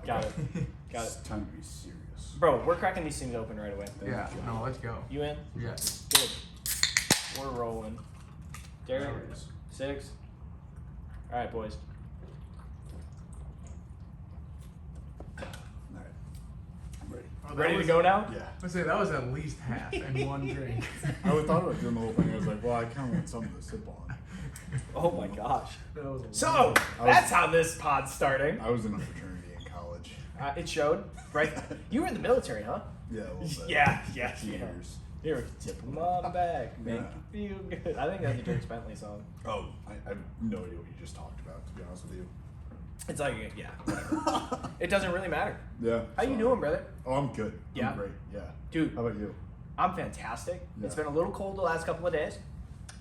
Got it. Got it. It's time to be serious. Bro, we're cracking these things open right away. Yeah, no, let's go. You in? Yeah. Good. We're rolling. Derek, 6. All right, boys. Alright. I'm ready. Oh, Ready to go now? Yeah. Let's say that was at least half in one drink. I thought about doing the whole thing. I was like, well, I kind of want something to sip on. Oh my gosh. That was a So, lot. that's how this pod's starting. I was in a fraternity in college. It showed, right? You were in the military, huh? Yeah, a little bit. Yeah. Years. Here, tip them on the back. Make Yeah. you feel good. I think that's a Dirk Bentley song. Oh, I have no idea what you just talked about, to be honest with you. It's like, yeah, whatever. It doesn't really matter. Yeah. How you doing, brother? Oh, I'm good. Yeah? I'm great. Yeah. Dude. How about you? I'm fantastic. It's Yeah. been a little cold the last couple of days,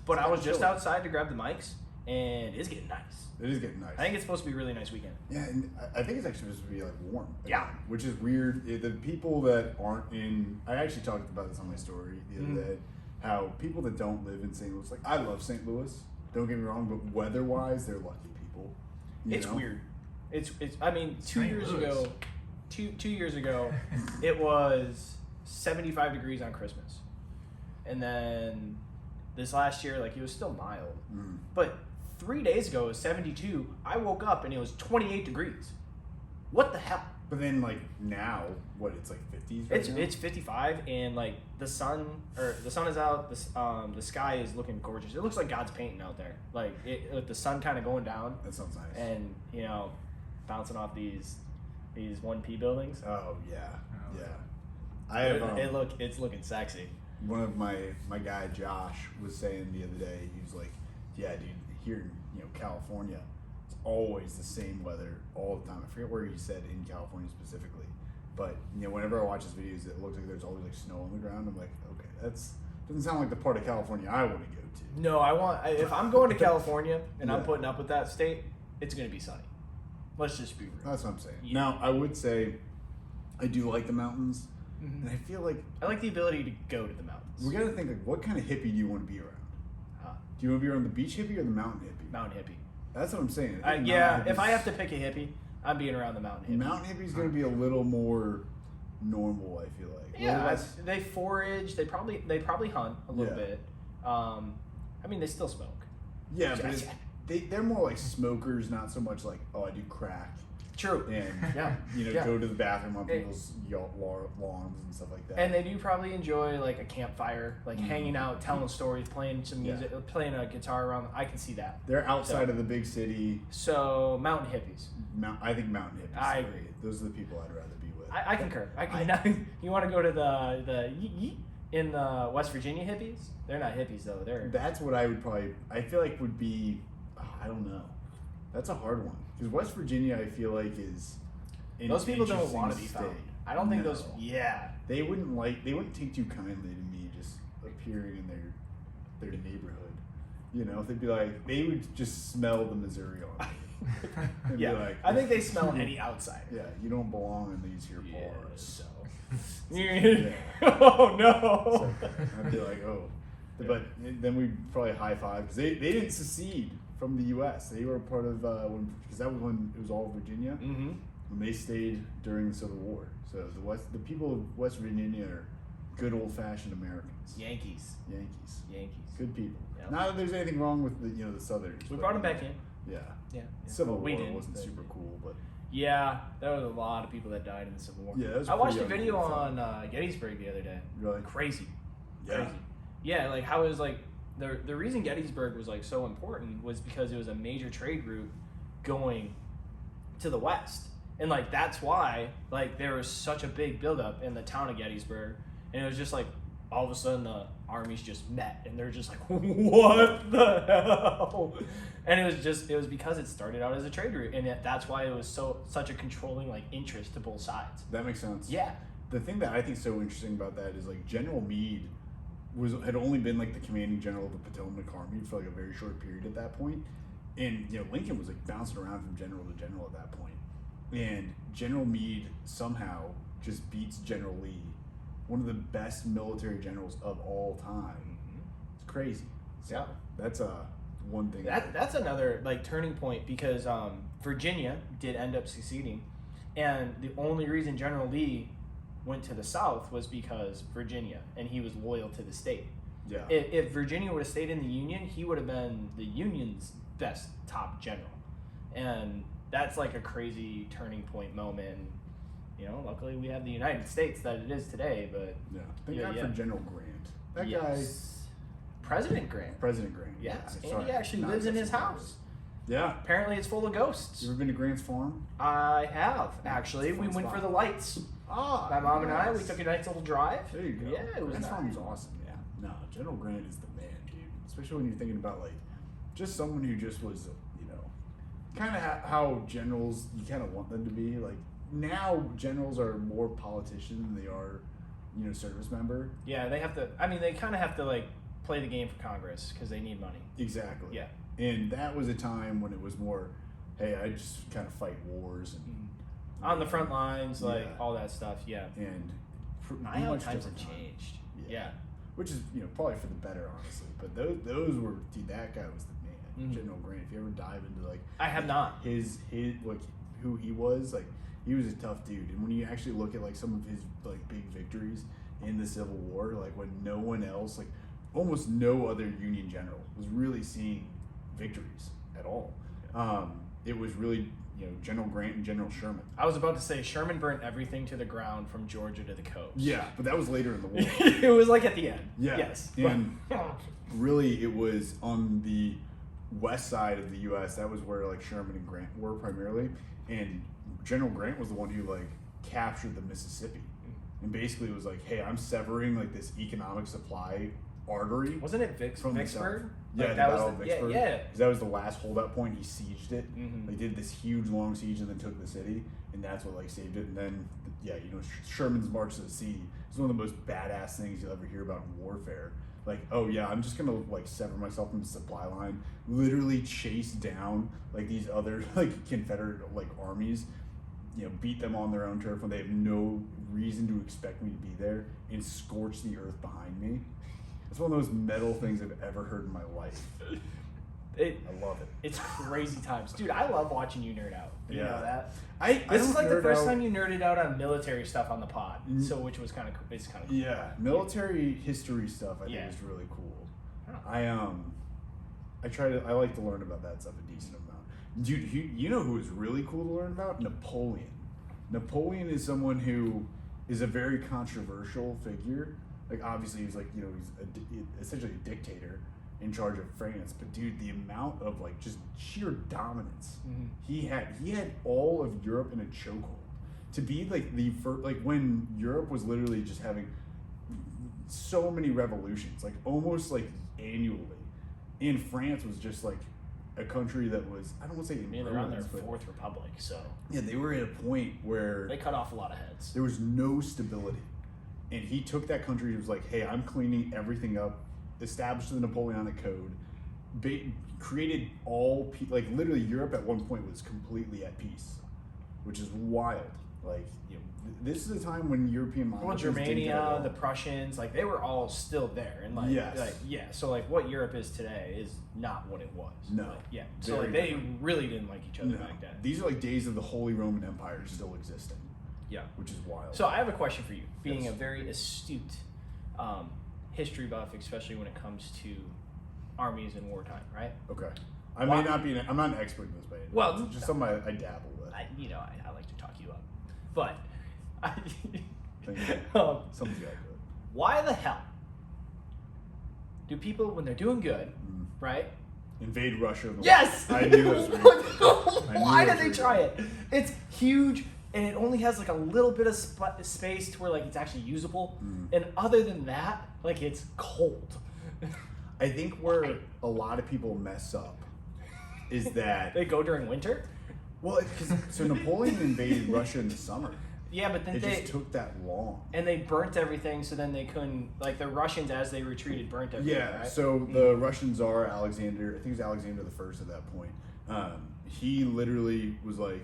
but I was just chilly. outside to grab the mics, and it's getting nice. It is getting nice. I think it's supposed to be a really nice weekend. Yeah, and I think it's actually supposed to be like warm. Yeah. Which is weird. The people that aren't in, I actually talked about this on my story the other day, how people that don't live in St. Louis, like I love St. Louis, don't get me wrong, but weather-wise, they're lucky people. It's weird. It's. I mean, 2 St. years Louis. ago, two years ago, it was 75 degrees on Christmas, and then this last year, like it was still mild, but 3 days ago it was 72. I woke up and it was 28 degrees. What the hell? But then like now, what, it's like 50s right now? It's 55 and like the sun is out. The sky is looking gorgeous. It looks like God's painting out there. Like with the sun kind of going down That sounds nice. and bouncing off these 1P buildings. Oh, yeah. Oh. Yeah. I have, It's looking sexy. one of my guy Josh was saying the other day, he was like, yeah, dude, here in California, it's always the same weather all the time. I forget where he said in California specifically, but whenever I watch his videos, it looks like there's always like snow on the ground. I'm like, okay, doesn't sound like the part of California I want to go to. No, if I'm going to California and I'm Yeah. putting up with that state, it's gonna be sunny. Let's just be real. That's what I'm saying. Yeah. Now, I would say I do like the mountains, Mhm. and I feel like I like the ability to go to the mountains. we gotta think like, what kind of hippie do you want to be around? Huh. Do you want to be around the beach hippie or the mountain hippie? Mountain hippie. That's what I'm saying. I think Yeah, mountain if I hippie's- have to pick a hippie, I'm being around the mountain hippie. Mountain hippie's gonna be a little more normal. I feel like. A little Yeah, less- they forage. They probably hunt a little Yeah. bit. I mean, they still smoke. yeah, but they're more like smokers, not so much like, oh, I do crack True. and Yeah. go to the bathroom on Hey. people's lawns and stuff like that. And they do probably enjoy like a campfire, like hanging out, telling stories, playing some music, playing a guitar around. I can see that. They're outside of the big city. So mountain hippies. I think mountain hippies. I are agree. great. Those are the people I'd rather be with. I concur. You want to go to the in the West Virginia hippies? They're not hippies though. That's what I would probably. I feel like would be. I don't know. That's a hard one because West Virginia, I feel like is. An those people don't interesting want to be state. found. I don't think No. those. Yeah. They wouldn't take too kindly to me just appearing in their neighborhood. They'd be like, they would just smell the Missouri on me. And Yeah. be like, I think they smell any outsider. yeah, you don't belong in these here Yeah, bars. so. Yeah. Oh no. So I'd be like, oh. But then we'd probably high five because they didn't secede from the U.S. They were part of because that was when it was all Virginia. Mm-hmm. When they stayed during the Civil War. So the people of West Virginia are good old-fashioned Americans. Yankees. Yankees. Good people. Yep. Not that there's anything wrong with the Southerners. We but, brought them back in. Yeah. Yeah. Civil We War didn't, wasn't but- super cool, but Yeah, there was a lot of people that died in the Civil War. Yeah, that was I watched a pretty video unbelievable. on Gettysburg the other day. really, Crazy. yeah. Crazy. Yeah, like how it was like the reason Gettysburg was like so important was because it was a major trade route going to the west. And like that's why like there was such a big buildup in the town of Gettysburg. And it was just like all of a sudden the armies just met and they're just like, what the hell? And it was because it started out as a trade route, and that's why it was such a controlling like interest to both sides. That makes sense. Yeah. The thing that I think is so interesting about that is like General Meade had only been like the commanding general of the Potomac Army for like a very short period at that point. And Lincoln was like bouncing around from general to general at that point. And General Meade somehow just beats General Lee, one of the best military generals of all time. It's crazy. So Yeah. that's one thing. That's another like turning point because Virginia did end up seceding, And the only reason General Lee went to the South was because Virginia, and he was loyal to the state. Yeah. If Virginia would have stayed in the Union, he would have been the Union's best top general. And that's like a crazy turning point moment. You know, luckily we have the United States that it is today, but Yeah. Thank God for General Grant. That guy. President Grant. President Grant. Yes, Yeah, and he sorry. actually Not lives in his Justice house. Yeah. Apparently it's full of ghosts. You ever been to Grant's farm? I have, actually. It's a We fun went spot. for the lights. Ah. My mom and I, we nice. took a nice little drive. There you go. Yeah, it was Grant's nice. farm was awesome. Yeah. No, General Grant is the man, dude. Especially when you're thinking about like just someone who just was, you know, kind of how generals you kind of want them to be. Like now, generals are more politician than they are, you know, service member. Yeah, they have to, I mean, they kind of have to like play the game for Congress because they need money. Exactly. Yeah. And that was a time when it was more, hey, I just kind of fight wars and On the front lines, like Yeah. all that stuff, yeah. and How much times have different time. changed. Yeah. Yeah. Which is, you know, probably for the better, honestly. But those were, dude, that guy was the man, Mhm. General Grant. If you ever dive into like I have not. his like who he was, like he was a tough dude. And when you actually look at like some of his like big victories in the Civil War, like when no one else, like almost no other Union general was really seeing victories at all. It was really, you know, General Grant and General Sherman. I was about to say Sherman burnt everything to the ground from Georgia to the coast. Yeah, but that was later in the war. It was like at the end. Yeah. Yes. And really, it was on the west side of the U.S. That was where like Sherman and Grant were primarily, and General Grant was the one who like captured the Mississippi, and basically was like, "Hey, I'm severing like this economic supply artery." Wasn't it From the Vicksburg? south. Yeah, Like, the that Battle was of the, Vicksburg. yeah. 'Cause that was the last holdout point. He sieged it. Mhm. They did this huge long siege and then took the city, and that's what like saved it. And then, yeah, you know, Sherman's March to the Sea is one of the most badass things you'll ever hear about in warfare. Like, oh yeah, I'm just gonna like sever myself from the supply line, literally chase down like these other like Confederate like armies, you know, beat them on their own turf when they have no reason to expect me to be there, and scorch the earth behind me. It's one of those metal things I've ever heard in my life. I love it. It's crazy times. Dude, I love watching you nerd out. You Yeah. know that? I This is don't like the nerd first out- time you nerded out on military stuff on the pod. Mm. So which was kind of it's kind of cool. Yeah, military history stuff I Yeah. think is really cool. Huh. I like to learn about that stuff a decent amount. Dude, you know who is really cool to learn about? Napoleon. Napoleon is someone who is a very controversial figure. Like obviously he's like, you know, he's essentially a dictator in charge of France, but dude, the amount of like just sheer dominance Mhm. he had all of Europe in a chokehold. To be like the first, like when Europe was literally just having so many revolutions, like almost like annually, and France was just like a country that was, I don't want to say I in mean, they're on their ruins, but fourth republic, so yeah, they were at a point where they cut off a lot of heads. there was no stability. And he took that country and was like, hey, I'm cleaning everything up, established the Napoleonic Code, created like literally Europe at one point was completely at peace, which is wild. Like, you know, this is a time when European Well, monarchies didn't get Germania, along. the Prussians, like they were all still there, and like, Yes. like yeah. So like, what Europe is today is not what it was. No. Like, yeah. So Very like, they different. really didn't like each other No. back then. These are like days of the Holy Roman Empire still existing, Yeah. which is wild. So I have a question for you, being Yes. a very astute history buff, especially when it comes to armies in wartime, right? Okay. I Why- may not be, I'm not an expert in this by any means. Well, It's just something I dabble with. I like to talk you up, but Thank you. Something's got to do it. why the hell do people, when they're doing good, Mm. right? Invade Russia. In the Yes. I knew that was where you were going. I knew Why that did was they where try you were it? It's huge, and it only has like a little bit of space to where like it's actually usable. Mm. And other than that, like it's cold. I think where a lot of people mess up is that They go during winter. well, so Napoleon invaded Russia in the summer. Yeah, but then It they just took that long. and they burnt everything, so then they couldn't. Like the Russians, as they retreated, burnt everything. Yeah. right? So the Russian Tsar Alexander, I think it was Alexander the First at that point. He literally was like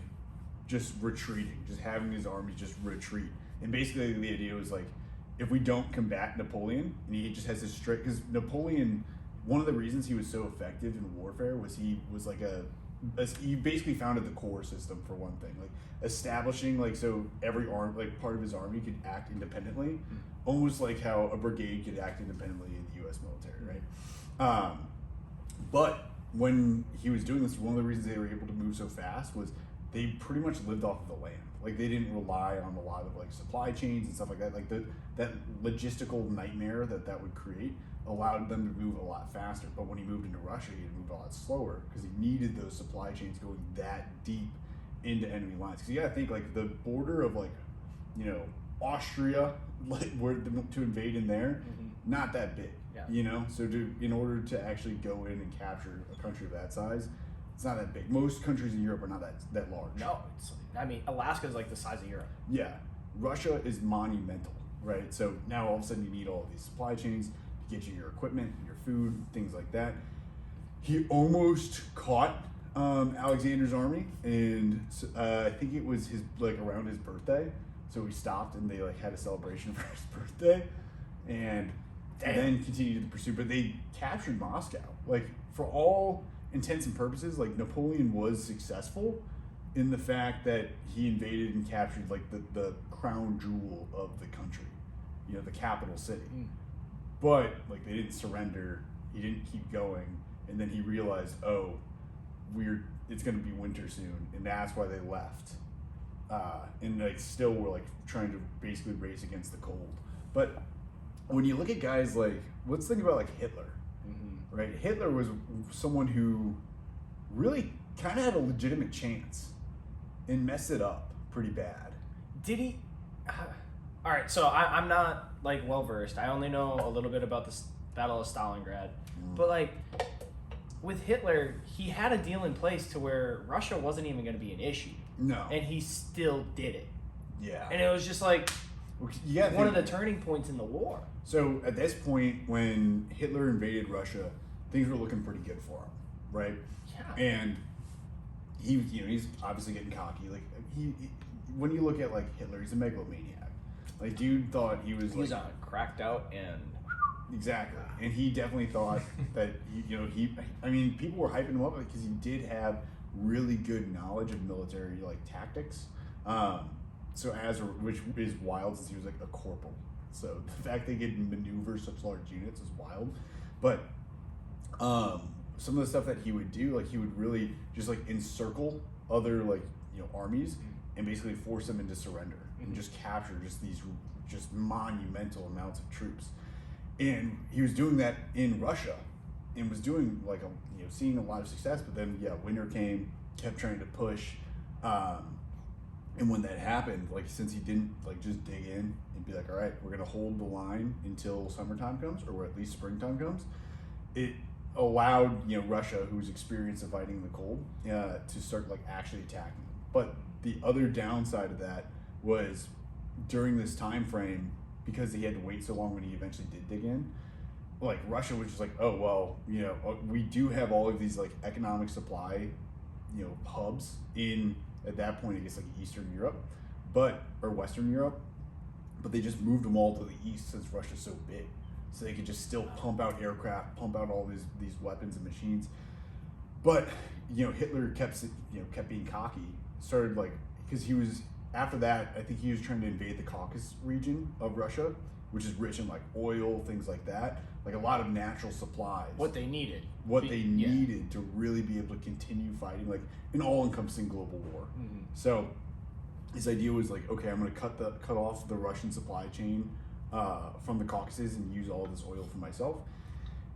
just retreating, just having his army just retreat, and basically the idea was like, if we don't combat Napoleon, and he just has this strict, because Napoleon, one of the reasons he was so effective in warfare was he was like a he basically founded the core system for one thing, like establishing like so every part of his army could act independently, almost like how a brigade could act independently in the U.S. military, right? But when he was doing this, one of the reasons they were able to move so fast was they pretty much lived off of the land. Like they didn't rely on a lot of like supply chains and stuff like that. Like that logistical nightmare that would create allowed them to move a lot faster. But when he moved into Russia, he had to move a lot slower because he needed those supply chains going that deep into enemy lines. Because you gotta think like the border of like, you know, Austria, like where to invade in there, not that big. Yeah. You know, so in order to actually go in and capture a country of that size, it's not that big. Most countries in Europe are not that large. No, I mean, Alaska's like the size of Europe. Yeah, Russia is monumental, right? So now all of a sudden you need all of these supply chains to get you your equipment, your food, things like that. He almost caught Alexander's army, and I think it was his like around his birthday. So he stopped and they like had a celebration for his birthday, and then continued the pursuit. But they captured Moscow. Like for all intents and purposes, like Napoleon was successful in the fact that he invaded and captured like the crown jewel of the country, you know, the capital city. But like they didn't surrender. He didn't keep going, and then he realized, oh, it's gonna be winter soon, and that's why they left. And like still were like trying to basically race against the cold. But when you look at guys like, let's think about like Hitler, right? Hitler was someone who really kind of had a legitimate chance and messed it up pretty bad. Did he? All right, so I'm not like well versed. I only know a little bit about the Battle of Stalingrad, but like with Hitler, he had a deal in place to where Russia wasn't even going to be an issue. No. And he still did it. Yeah. And it was just like one of the turning points in the war. So at this point, when Hitler invaded Russia, things were looking pretty good for him, right? Yeah. And he's obviously getting cocky. Like when you look at like Hitler, he's a megalomaniac. Like dude thought he was cracked out and exactly, and he definitely thought that I mean, people were hyping him up because he did have really good knowledge of military like tactics. Which is wild since he was like a corporal. So the fact they could maneuver such large units is wild. But some of the stuff that he would do, like he would really just like encircle other like armies and basically force them into surrender and just capture these monumental amounts of troops. And he was doing that in Russia and was doing like seeing a lot of success. But then winter came, kept trying to push. And when that happened, like since he didn't like just dig in and be like, all right, we're gonna hold the line until summertime comes or at least springtime comes, it allowed Russia, who's experienced in fighting in the cold, to start like actually attacking them. But the other downside of that was during this time frame, because he had to wait so long when he eventually did dig in, like Russia was just like, oh well, we do have all of these like economic supply hubs in, at that point I guess like Eastern Europe, or Western Europe, but they just moved them all to the east since Russia's so big, so they could just still pump out aircraft, pump out all these weapons and machines. But Hitler kept being cocky, started like, because he was, after that I think he was trying to invade the Caucasus region of Russia, which is rich in like oil, things like that, like a lot of natural supplies. What they needed To really be able to continue fighting like an all-encompassing global war. So his idea was like, okay, I'm going to cut off the Russian supply chain from the Caucasus and use all this oil for myself.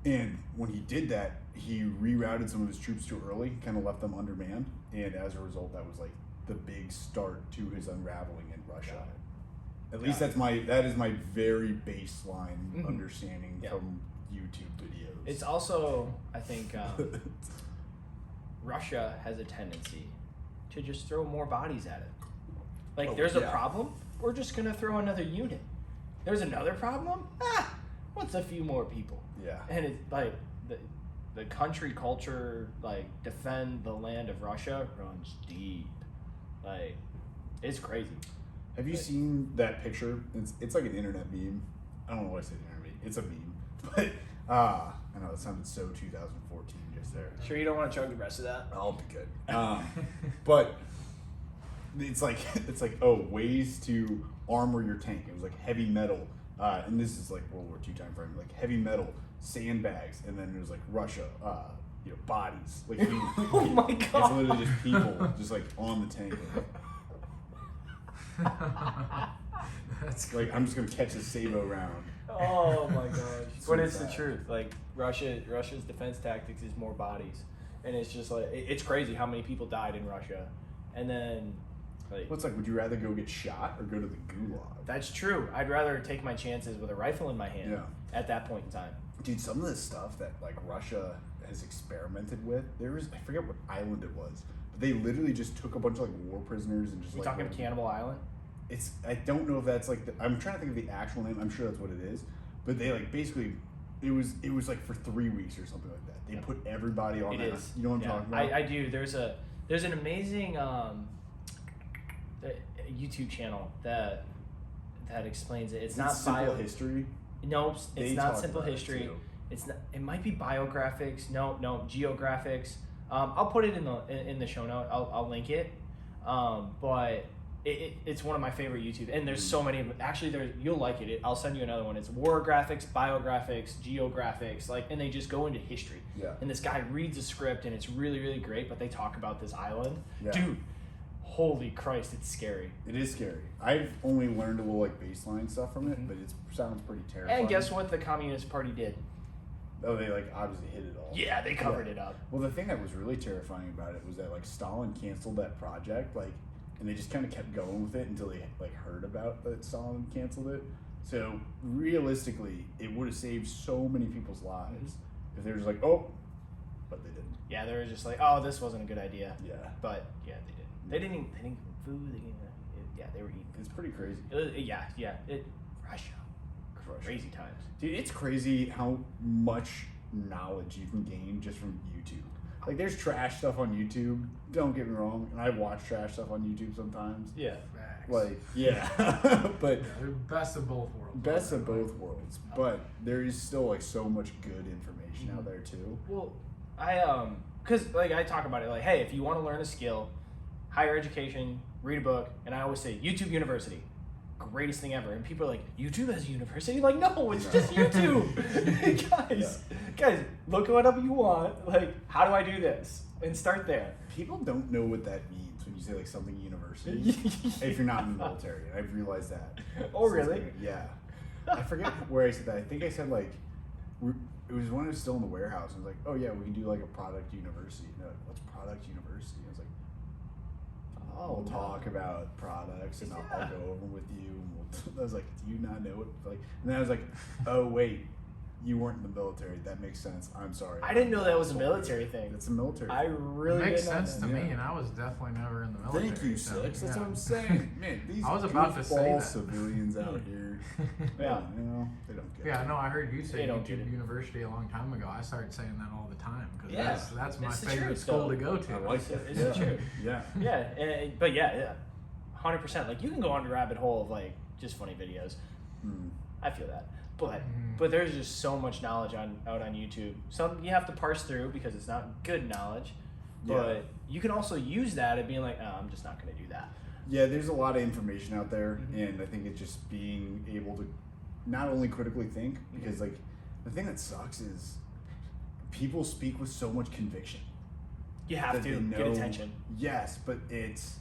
And when he did that, he rerouted some of his troops too early, kind of left them undermanned, and as a result, that was like the big start to his unraveling in Russia. At least that is my very baseline understanding from YouTube videos. It's also, I think, Russia has a tendency to just throw more bodies at it. Like, there's a problem, we're just gonna throw another unit. There's another problem, what's a few more people? Yeah. And it's like the country culture, like defend the land of Russia, runs deep. Like, it's crazy. Have you seen that picture? It's like an internet meme. I don't know why I say internet meme. It's a meme. I know it sounded so 2014 just there. Sure, you don't want to chug the rest of that? I'll be good. But it's like ways to armor your tank. It was like heavy metal, and this is like World War II time frame. Like heavy metal sandbags, and then there's like Russia. Bodies. Like oh my god! It's literally just people just like on the tank. That's Like I'm just gonna catch a Sabo round. Oh my gosh! But it's the bad. truth. Like Russia's defense tactics is more bodies, and it's just like it's crazy how many people died in Russia, and then like What's like? Would you rather go get shot or go to the gulag? that's true. I'd rather take my chances with a rifle in my hand Yeah. at that point in time. Dude, some of the stuff that like Russia has experimented with, I forget what island it was, but they literally just took a bunch of like war prisoners and just We like talking Cannibal Island? I don't know if that's like I'm trying to think of the actual name. I'm sure that's what it is, but they like basically it was like for 3 weeks or something like that. They put everybody on It that. is. You know what I'm talking about? I do. There's an amazing YouTube channel that explains it. It's not Simple History. No, They it's not talk Simple about it, History. too. It's not. It might be biographics. No, geographics. I'll put it in the show note. I'll link it. But it's one of my favorite YouTube. And there's so many. Actually, you'll like it. I'll send you another one. It's war graphics, biographics, geographics. And they just go into history. Yeah. And this guy reads a script, and it's really, really great. But they talk about this island, Yeah. dude. Holy Christ, it's scary. It is scary. I've only learned a little like baseline stuff from it, but it sounds pretty terrifying. And guess what? The Communist Party did. Oh, they like obviously hit it all. Yeah, they covered it up. Well, the thing that was really terrifying about it was that like Stalin canceled that project, and they just kind of kept going with it until they like heard about that Stalin canceled it. So realistically, it would have saved so many people's lives if they were just like, oh, but they didn't. Yeah, they were just like, oh, this wasn't a good idea. Yeah, But yeah, they didn't. They didn't get food. They were eating. it's pretty crazy. Russia, Russia. crazy times. Dude, it's crazy how much knowledge you can gain just from YouTube. Like, there's trash stuff on YouTube. Don't get me wrong, and I watch trash stuff on YouTube sometimes. Yeah. facts. Like, yeah, but Yeah, they're best of both worlds. best of both worlds. But there is still like so much good information out there too. Well, cause like I talk about it like, hey, if you want to learn a skill, higher education, read a book, and I always say YouTube University, greatest thing ever. And people are like, YouTube has a university? Like, no, it's just YouTube. guys, look whatever you want. Like, how do I do this? And start there. People don't know what that means when you say like something university. If you're not in the military, I've realized that. Oh, really? Yeah. I forget where I said that. I think I said like, it was when I was still in the warehouse. I was like, oh yeah, we can do like a product university. And they're like, what's product university? I was like, we'll talk about products and I'll go over them with you. And I was like, do you not know what? Like, and then I was like, oh wait, you weren't in the military. That makes sense. I'm sorry. I didn't know that was a military thing. It's a military. I thing. really It makes did not sense know. to me, Yeah. and I was definitely never in the military. Thank you, so, Six. That's yeah. what I'm saying. Man, these I was about to say goofball that. civilians out here. Yeah. You know, they don't get Yeah, it. no, I heard you say They don't get YouTube it. University a long time ago. I started saying that all the time because Yeah. that's my It's the favorite truth, school though. to go to. I like it. It's the truth. Yeah. Yeah, but yeah, 100%. Like, you can go on a rabbit hole of like just funny videos. Mm. I feel that, but there's just so much knowledge out on YouTube. Some you have to parse through because it's not good knowledge, but you can also use that at being like, oh, I'm just not going to do that. Yeah, there's a lot of information out there, and I think it's just being able to not only critically think, because like the thing that sucks is people speak with so much conviction. You have that to they get know- attention. Yes, but it's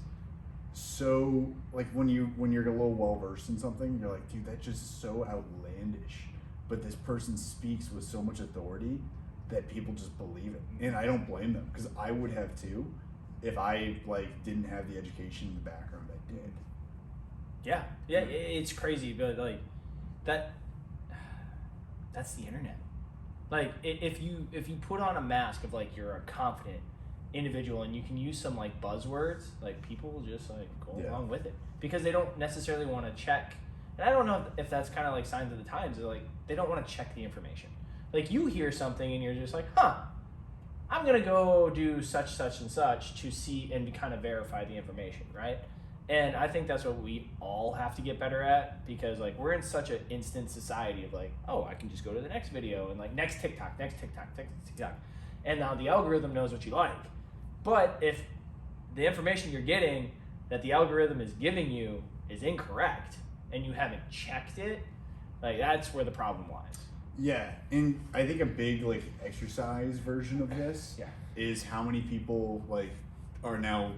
so like when you're a little well versed in something, you're like, dude, that's just so outlandish. But this person speaks with so much authority that people just believe it, and I don't blame them because I would have too if I like didn't have the education in the background I did. Yeah, it's crazy, but like that's the internet. Like if you put on a mask of like you're a confident individual and you can use some like buzzwords, like people will just like go along with it because they don't necessarily want to check. And I don't know if that's kind of like signs of the times. They're like they don't want to check the information. Like you hear something and you're just like, I'm gonna go do such and such to see and to kind of verify the information, right? And I think that's what we all have to get better at, because like we're in such an instant society of like, oh, I can just go to the next video and like next TikTok. And now the algorithm knows what you like. But if the information you're getting that the algorithm is giving you is incorrect and you haven't checked it, like that's where the problem lies. Yeah, and I think a big like exercise version of this Yeah. is how many people like are now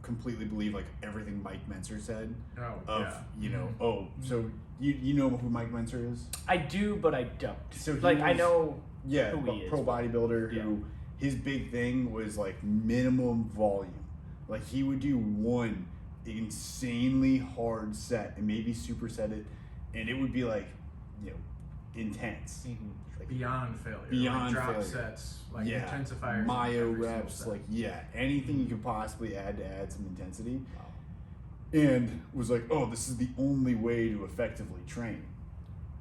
completely believe like everything Mike Menser said. Oh, Of yeah. you know, oh, so you know who Mike Menser is? I do, but I don't. So he like I was- know Yeah, who he is. pro bodybuilder Yeah. who his big thing was like minimum volume. Like he would do one insanely hard set and maybe superset it, and it would be like, you know, intense. Mhm. Like, Beyond failure. Beyond like drop failure. sets, like yeah, intensifiers. myo every single reps, set. like anything you could possibly add to add some intensity, Wow. and was like, oh, this is the only way to effectively train.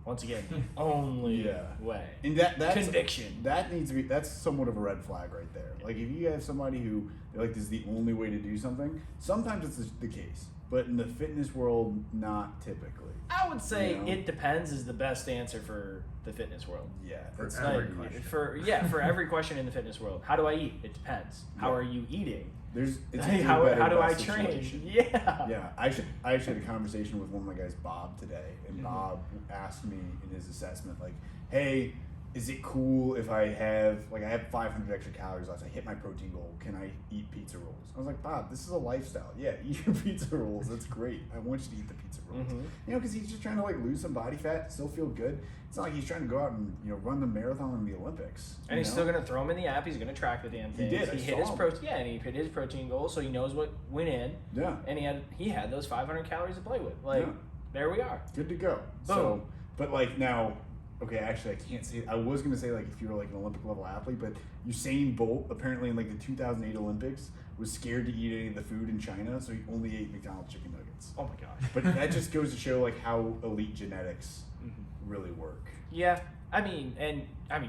Once again, the only Yeah. way. And that's Conviction. That needs to be. That's somewhat of a red flag right there. Like if you have somebody who they're like, this is the only way to do something. Sometimes it's the case, but in the fitness world, not typically. I would say You know? it depends is the best answer for the fitness world. Yeah, For that's every like, question. For every question in the fitness world. How do I eat? It depends. How Yeah. are you eating? It's Like, a how better, how do I best train? situation. Yeah. Yeah, I actually had a conversation with one of my guys, Bob, today, and Mhm. Bob asked me in his assessment, like, "Hey, is it cool if I have 500 extra calories left? I hit my protein goal. Can I eat pizza rolls?" I was like, "Bob, this is a lifestyle. Yeah, eat your pizza rolls. That's great. I want you to eat the pizza rolls. Mhm. You know, because he's just trying to like lose some body fat, still feel good. It's not like he's trying to go out and run the marathon in the Olympics. And he's still gonna throw him in the app. He's gonna track the damn He thing. did, I He hit saw his him. protein. Yeah, and he hit his protein goal, so he knows what went in. Yeah. And he had those 500 calories to play with. Like, Yeah. there we are. Good to go. So, but like now, okay, actually, I can't say. I was gonna say like if you were like an Olympic level athlete, but Usain Bolt apparently in like the 2008 Olympics was scared to eat any of the food in China, so he only ate McDonald's chicken nuggets. Oh my gosh. But that just goes to show like how elite genetics Mhm. really work. Yeah, I mean,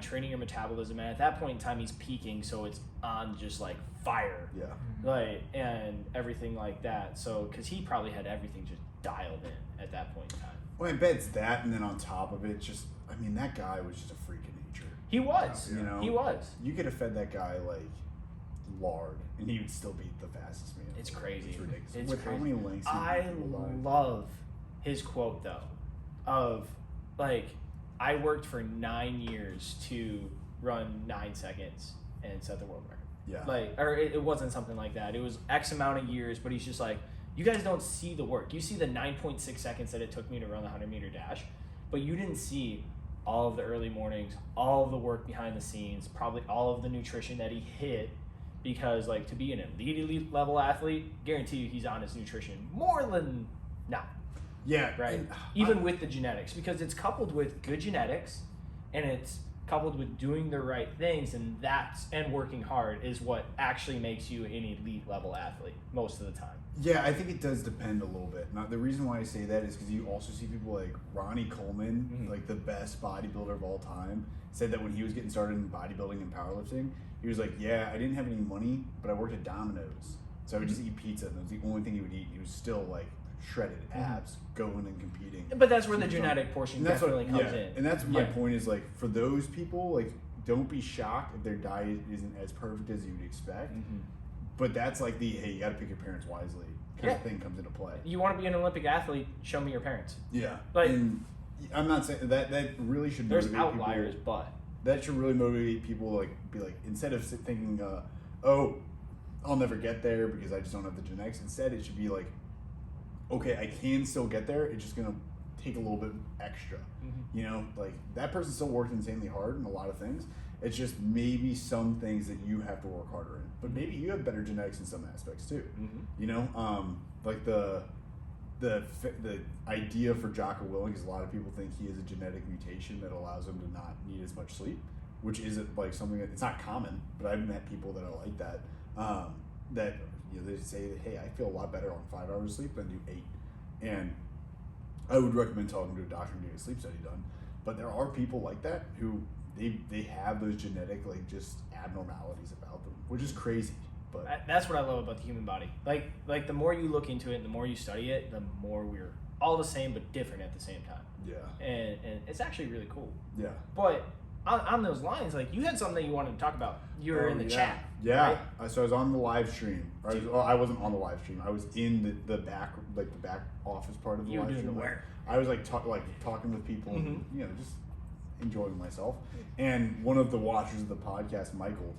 training your metabolism, and at that point in time, he's peaking, so it's on just like fire, Yeah. like, and everything like that. So, because he probably had everything just dialed in at that point in time. Well, I bet it's that, and then on top of it, just I mean, that guy was just a freak of nature. He was, You know, he was. You could have fed that guy like lard, and he would still be the fastest man. It's crazy. It's ridiculous. It's With crazy. how many lengths? he I can go by. love his quote though, of like, I worked for 9 years to run 9 seconds and set the world record. Yeah. Like, or it wasn't something like that. It was X amount of years, but he's just like, you guys don't see the work. You see the 9.6 seconds that it took me to run the 100-meter dash, but you didn't see all of the early mornings, all of the work behind the scenes, probably all of the nutrition that he hit, because like to be an elite level athlete, guarantee you he's on his nutrition more than not, Yeah. right? and Even with the genetics, because it's coupled with good genetics, and it's coupled with doing the right things, and working hard is what actually makes you an elite level athlete most of the time. Yeah, I think it does depend a little bit. Now, the reason why I say that is because you also see people like Ronnie Coleman, Mhm. like the best bodybuilder of all time, said that when he was getting started in bodybuilding and powerlifting, he was like, yeah, I didn't have any money, but I worked at Domino's. So I would just eat pizza, and that was the only thing he would eat. He was still like shredded abs, going and competing. But that's where the Super genetic portion And that's definitely what, comes yeah. in. And that's my Yeah. point is like, for those people, like, don't be shocked if their diet isn't as perfect as you'd expect. Mhm. But that's like the, hey, you got to pick your parents wisely kind Yeah. of thing comes into play. You want to be an Olympic athlete? Show me your parents. Yeah. Like- and I'm not saying that really should There's motivate outliers, people. but That should really motivate people, like, be like, instead of thinking, oh, I'll never get there because I just don't have the genetics. Instead, it should be like, okay, I can still get there. It's just gonna take a little bit extra. You know, like that person still worked insanely hard in a lot of things. It's just maybe some things that you have to work harder in. But maybe you have better genetics in some aspects too. You know, like the idea for Jocko Willink is a lot of people think he has a genetic mutation that allows him to not need as much sleep, which isn't like something that it's not common. But I've met people that are like that. That they say, hey, I feel a lot better on 5 hours of sleep than do 8, and I would recommend talking to a doctor and getting a sleep study done. But there are people like that who they have those genetic like just abnormalities about them, which is crazy. But That's what I love about the human body. Like the more you look into it and the more you study it, the more we're all the same but different at the same time. yeah, And it's actually really cool. yeah. But on those lines, like, you had something that you wanted to talk about. You were in the chat. Yeah. Right? So I was on the live stream. I wasn't on the live stream. I was in the back, like the back office part of the You were live doing stream. the work. I was like talking with people, and, Mhm. just enjoying myself. And one of the watchers of the podcast, Michael,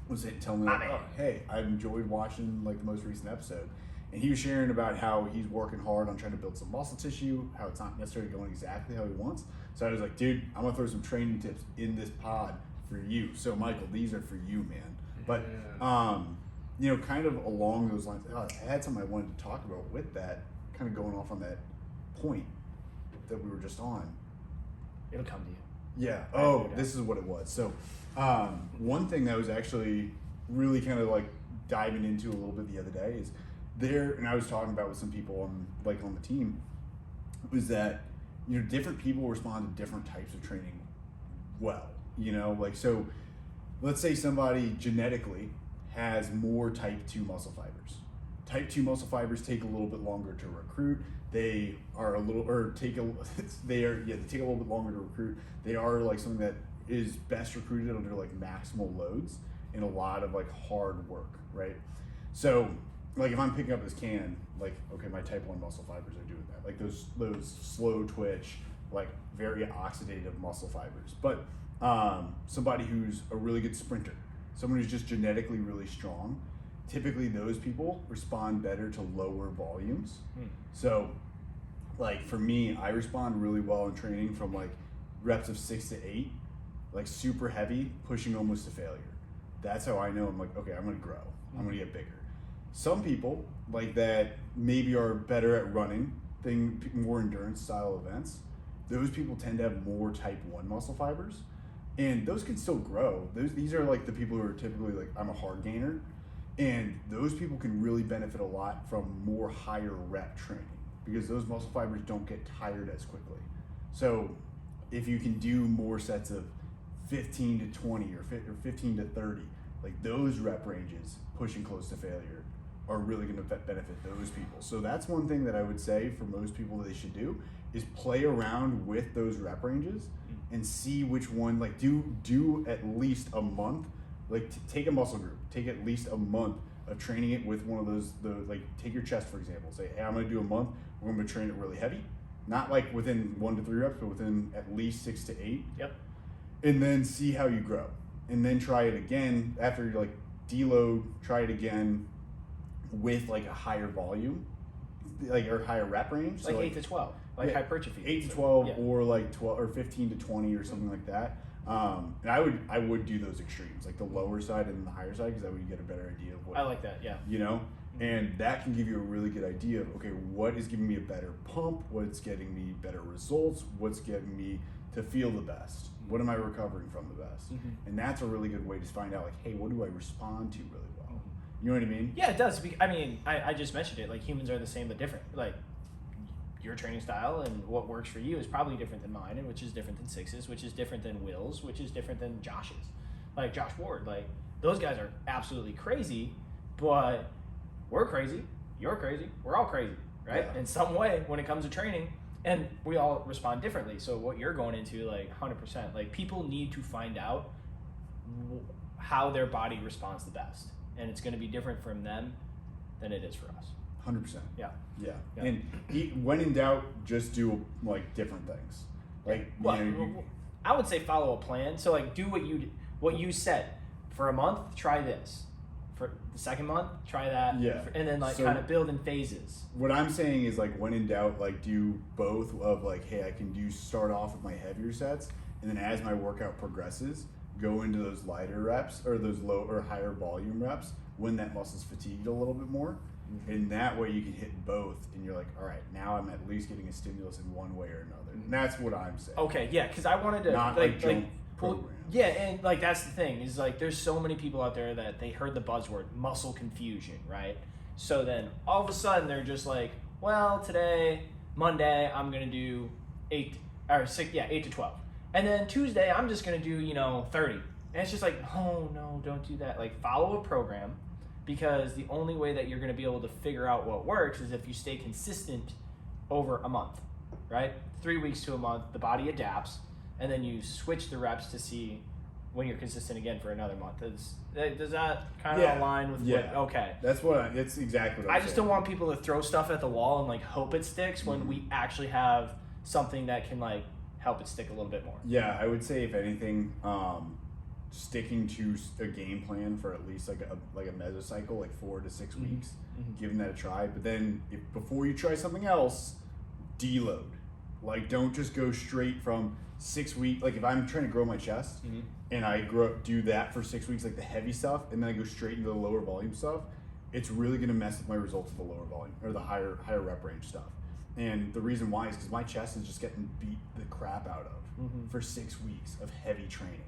was telling me, like, oh, hey, I enjoyed watching like the most recent episode. And he was sharing about how he's working hard on trying to build some muscle tissue, how it's not necessarily going exactly how he wants. So I was like, dude, I'm gonna throw some training tips in this pod for you. So Michael, these are for you, man. But kind of along those lines, I had something I wanted to talk about with that, kind of going off on that point that we were just on. It'll come to you. Yeah. Oh, this is what it was. So one thing that was actually really kind of like diving into a little bit the other day is and I was talking about with some people on the team, was that different people respond to different types of training well. So let's say somebody genetically has more type 2 muscle fibers. Type 2 muscle fibers take a little bit longer to recruit. They are take a little bit longer to recruit. They are like something that is best recruited under like maximal loads and a lot of like hard work, right? So like if I'm picking up this can, like, okay, my type 1 muscle fibers are doing that. Like those slow twitch, like very oxidative muscle fibers. But somebody who's a really good sprinter, someone who's just genetically really strong, typically those people respond better to lower volumes. So like for me, I respond really well in training from like reps of 6 to 8, like super heavy, pushing almost to failure. That's how I know I'm like, okay, I'm gonna grow. I'm gonna get bigger. Some people like that maybe are better at running, more endurance style events. Those people tend to have more type 1 muscle fibers, and those can still grow. These are like the people who are typically like, I'm a hard gainer, and those people can really benefit a lot from more higher rep training because those muscle fibers don't get tired as quickly. So if you can do more sets of 15 to 20 or 15 to 30, like those rep ranges pushing close to failure are really going to benefit those people. So that's one thing that I would say for most people that they should do is play around with those rep ranges and see which one, like do at least a month, like take a muscle group, take at least a month of training it with one of those, like take your chest for example, say, hey, I'm going to do a month, we're going to train it really heavy, not like within 1 to 3 reps, but within at least 6 to 8. Yep. And then see how you grow. And then try it again after you like deload, try it again with like a higher volume, like or higher rep range. Like so 8 to 12, like hypertrophy. 8 to 12 or like 12 or 15 to 20 or something like that. And I would do those extremes, like the lower side and the higher side, because that way you get a better idea of what. I like that, yeah. And that can give you a really good idea of, okay, what is giving me a better pump, what's getting me better results, what's getting me to feel the best, what am I recovering from the best. And that's a really good way to find out, like, hey, what do I respond to really well? You know what I mean? Yeah, it does. I mean, I just mentioned it, like humans are the same but different. Like your training style and what works for you is probably different than mine, and which is different than Six's, which is different than Will's, which is different than Josh's. Like Josh Ward, like those guys are absolutely crazy, but we're crazy, you're crazy, we're all crazy, right? Yeah. In some way when it comes to training, and we all respond differently. So what you're going into, like 100%, like people need to find out how their body responds the best, and it's going to be different from them than it is for us. 100%. Yeah. And when in doubt, just do like different things. Like, I would say follow a plan. So like do what you said. For a month, try this. For the second month, try that. Yeah. And then like So kind of build in phases. what I'm saying is like when in doubt, like do both of like, hey, I can start off with my heavier sets, and then as my workout progresses, go into those lighter reps or those low or higher volume reps when that muscle's fatigued a little bit more. And that way you can hit both, and you're like, all right, now I'm at least getting a stimulus in one way or another. And that's what I'm saying. Okay, yeah, because I wanted to Not like jump programs. Yeah, and like that's the thing is like there's so many people out there that they heard the buzzword muscle confusion, right? So then all of a sudden they're just like, well, today Monday I'm gonna do 8 to 12, and then Tuesday I'm just gonna do 30, and it's just like, oh no, don't do that. Like follow a program, because the only way that you're going to be able to figure out what works is if you stay consistent over a month, right? 3 weeks to a month, the body adapts, and then you switch the reps to see when you're consistent again for another month. Does that kind of align with what? Okay. That's exactly what I just don't want people to throw stuff at the wall and like hope it sticks when we actually have something that can like help it stick a little bit more. Yeah, I would say if anything, sticking to a game plan for at least like a mesocycle, like 4 to 6 weeks, giving that a try. But then before you try something else, deload. Like, don't just go straight from 6 weeks. Like, if I'm trying to grow my chest and I do that for 6 weeks, like the heavy stuff, and then I go straight into the lower volume stuff, it's really going to mess with my results of the lower volume or the higher rep range stuff. And the reason why is because my chest is just getting beat the crap out of for 6 weeks of heavy training.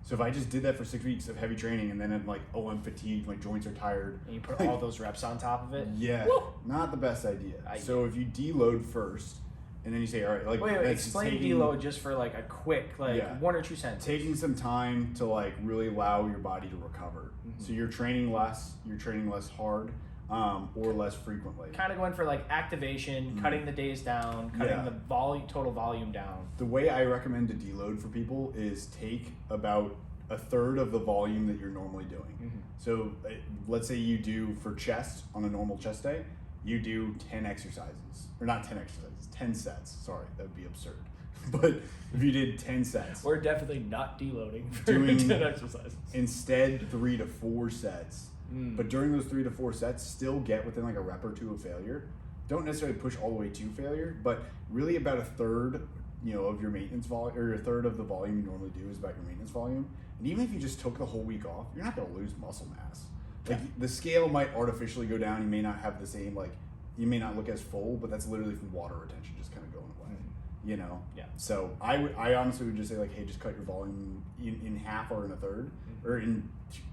So if I just did that for 6 weeks of heavy training and then I'm like, oh, I'm fatigued, my joints are tired. And you put all those reps on top of it? Yeah, not the best idea. So if you deload first, and then you say, all right, like, wait, explain deload just for like a quick, like 1 or 2 sentences. Taking some time to like really allow your body to recover. So you're training less hard, or less frequently. Kind of going for like activation, cutting the days down, cutting the total volume down. The way I recommend to deload for people is take about a third of the volume that you're normally doing. So let's say you do for chest on a normal chest day, you do 10 exercises, or not 10 exercises, 10 sets. Sorry, that would be absurd. But if you did 10 sets. We're definitely not deloading for doing 10 exercises. Instead, 3 to 4 sets. But during those 3 to 4 sets, still get within like a rep or two of failure. Don't necessarily push all the way to failure, but really about a third, of your maintenance volume, or a third of the volume you normally do is about your maintenance volume. And even if you just took the whole week off, you're not going to lose muscle mass. Like the scale might artificially go down. You may not have the same, like, you may not look as full, but that's literally from water retention just kind of going away. Yeah. So I honestly would just say like, hey, just cut your volume in half or in a third, or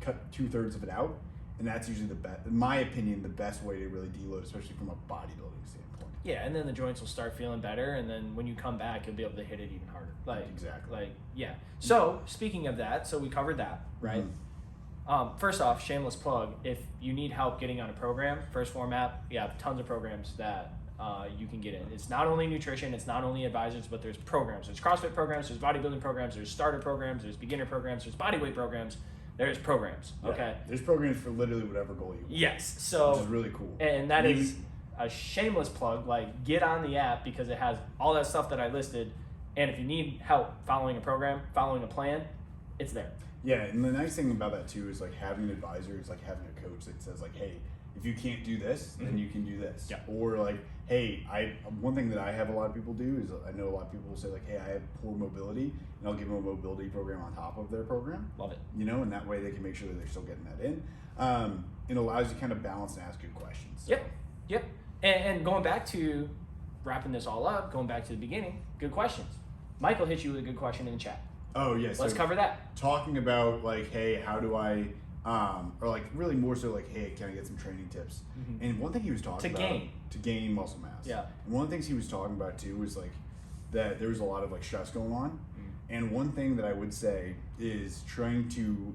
cut 2/3 of it out. And that's usually in my opinion, the best way to really deload, especially from a bodybuilding standpoint. Yeah, and then the joints will start feeling better, and then when you come back, you'll be able to hit it even harder. Exactly. So speaking of that, so we covered that, right? First off, shameless plug, if you need help getting on a program, First Format, we have tons of programs that you can get in. It's not only nutrition, it's not only advisors, but there's programs. There's CrossFit programs, there's bodybuilding programs, there's starter programs, there's beginner programs, there's bodyweight programs. There's programs, okay? There's programs for literally whatever goal you want. Yes, so... Which is really cool. And that is a shameless plug. Like, get on the app because it has all that stuff that I listed. And if you need help following a program, following a plan, it's there. Yeah, and the nice thing about that, too, is, like, having an advisor is like having a coach that says, like, hey, if you can't do this, then you can do this. Yeah. Or, like, hey, one thing that I have a lot of people do is I know a lot of people will say, like, hey, I have poor mobility, and I'll give them a mobility program on top of their program. Love it. And that way they can make sure that they're still getting that in. It allows you to kind of balance and ask good questions. So. Yep. And going back to wrapping this all up, going back to the beginning, good questions. Michael hit you with a good question in the chat. Oh, yes. Let's cover that. Talking about, like, hey, how do I... or like really more so like, hey, can I get some training tips? And one thing he was talking about to gain muscle mass. Yeah. And one of the things he was talking about too was like that there was a lot of like stress going on. And one thing that I would say is trying to,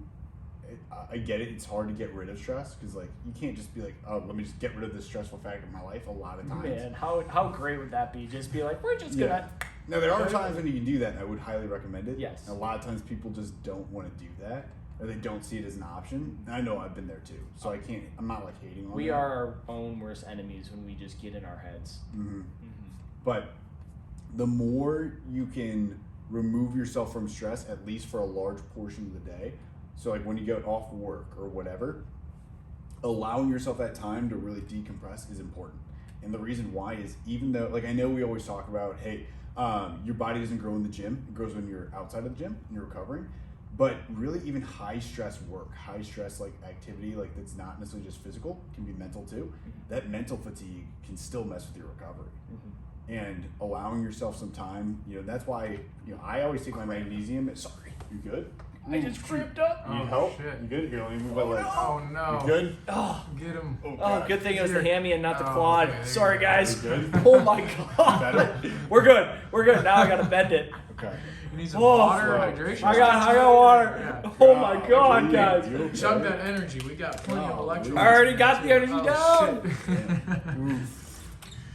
I get it, it's hard to get rid of stress because like you can't just be like, oh, let me just get rid of this stressful factor of my life a lot of times. Man, how great would that be? Just be like, we're just gonna. Now there are times when you can do that, and I would highly recommend it. Yes. And a lot of times people just don't want to do that. Or they don't see it as an option. And I know I've been there too. So I'm not like hating on it. We are our own worst enemies when we just get in our heads. But the more you can remove yourself from stress, at least for a large portion of the day. So like when you get off work or whatever, allowing yourself that time to really decompress is important. And the reason why is even though, like I know we always talk about, hey, your body doesn't grow in the gym. It grows when you're outside of the gym and you're recovering. But really even high stress work, high stress like activity, like that's not necessarily just physical, can be mental too. That mental fatigue can still mess with your recovery. And allowing yourself some time, that's why, I always take my magnesium. Sorry, you good? I just cramped up. You need Oh, help? shit. You good? Here, let me move my leg. Oh no. You good? Oh, Get him. oh, God. good thing it was the Here. hammy and not the Oh, quad. okay, there you Sorry, go. guys. You good? Oh my god. Better? We're good. We're good. Now I gotta bend it. Okay. You need some Oh, water, right. hydration. I got water. Yeah. Oh my god, You- guys. you okay? Chug that energy. We got plenty of Oh, electrolytes. I already in got there, the too. energy Oh, down. shit. Oof.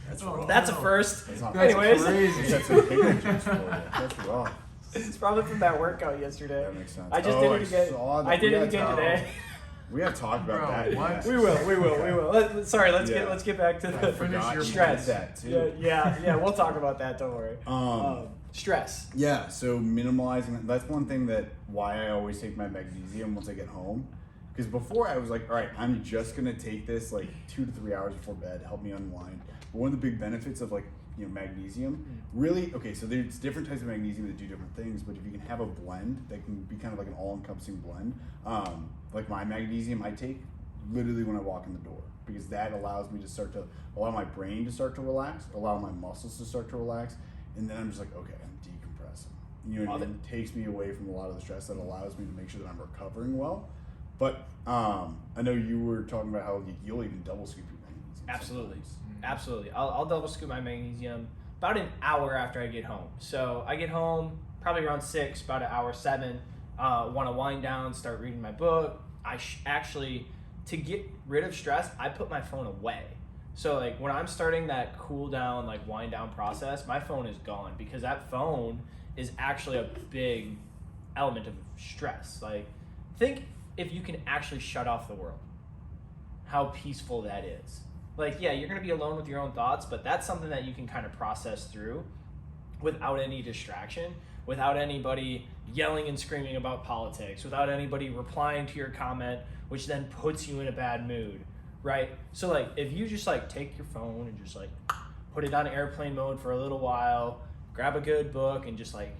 That's Oh, rough. That's a no. first. That's not That's Anyways, crazy. That's some big juice for you. That's rough. it's probably from that workout yesterday. That makes sense. I just Oh, did it again. saw that. I did We it gotta again talk- today. We gotta talk about Bro, that. what? next. We will. Okay. Let's get back to I the forgot you stress. did that too. Yeah. We'll talk about that. Don't worry. Stress. Yeah, so minimalizing, that's one thing that why I always take my magnesium once I get home. Because before I was like, all right, I'm just gonna take this like 2 to 3 hours before bed, help me unwind. But one of the big benefits of like, magnesium, really, okay, so there's different types of magnesium that do different things, but if you can have a blend that can be kind of like an all-encompassing blend, like my magnesium I take literally when I walk in the door, because that allows me to allow my brain to start to relax, allow my muscles to start to relax, and then I'm just like, okay, I'm decompressing. You know what I mean? It takes me away from a lot of the stress that allows me to make sure that I'm recovering well. But I know you were talking about how you'll even double scoop your magnesium. Absolutely. sometimes. Absolutely. I'll double scoop my magnesium about an hour after I get home. So I get home probably around 6, about an hour 7. Want to wind down, start reading my book. Actually, to get rid of stress, I put my phone away. So like when I'm starting that cool down, like wind down process, my phone is gone, because that phone is actually a big element of stress. Like, think if you can actually shut off the world, how peaceful that is. Like, yeah, you're gonna be alone with your own thoughts, but that's something that you can kind of process through without any distraction, without anybody yelling and screaming about politics, without anybody replying to your comment, which then puts you in a bad mood, right? So like, if you just like take your phone and just like put it on airplane mode for a little while, grab a good book and just like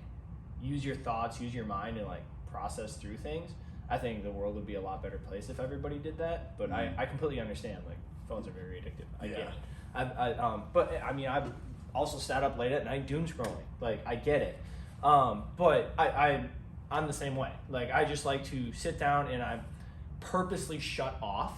use your thoughts, use your mind and like process through things, I think the world would be a lot better place if everybody did that. But I completely understand, like, phones are very addictive. I get it. But I mean, I've also sat up late at night doom scrolling. Like, I get it. But I'm the same way. Like, I just like to sit down and I purposely shut off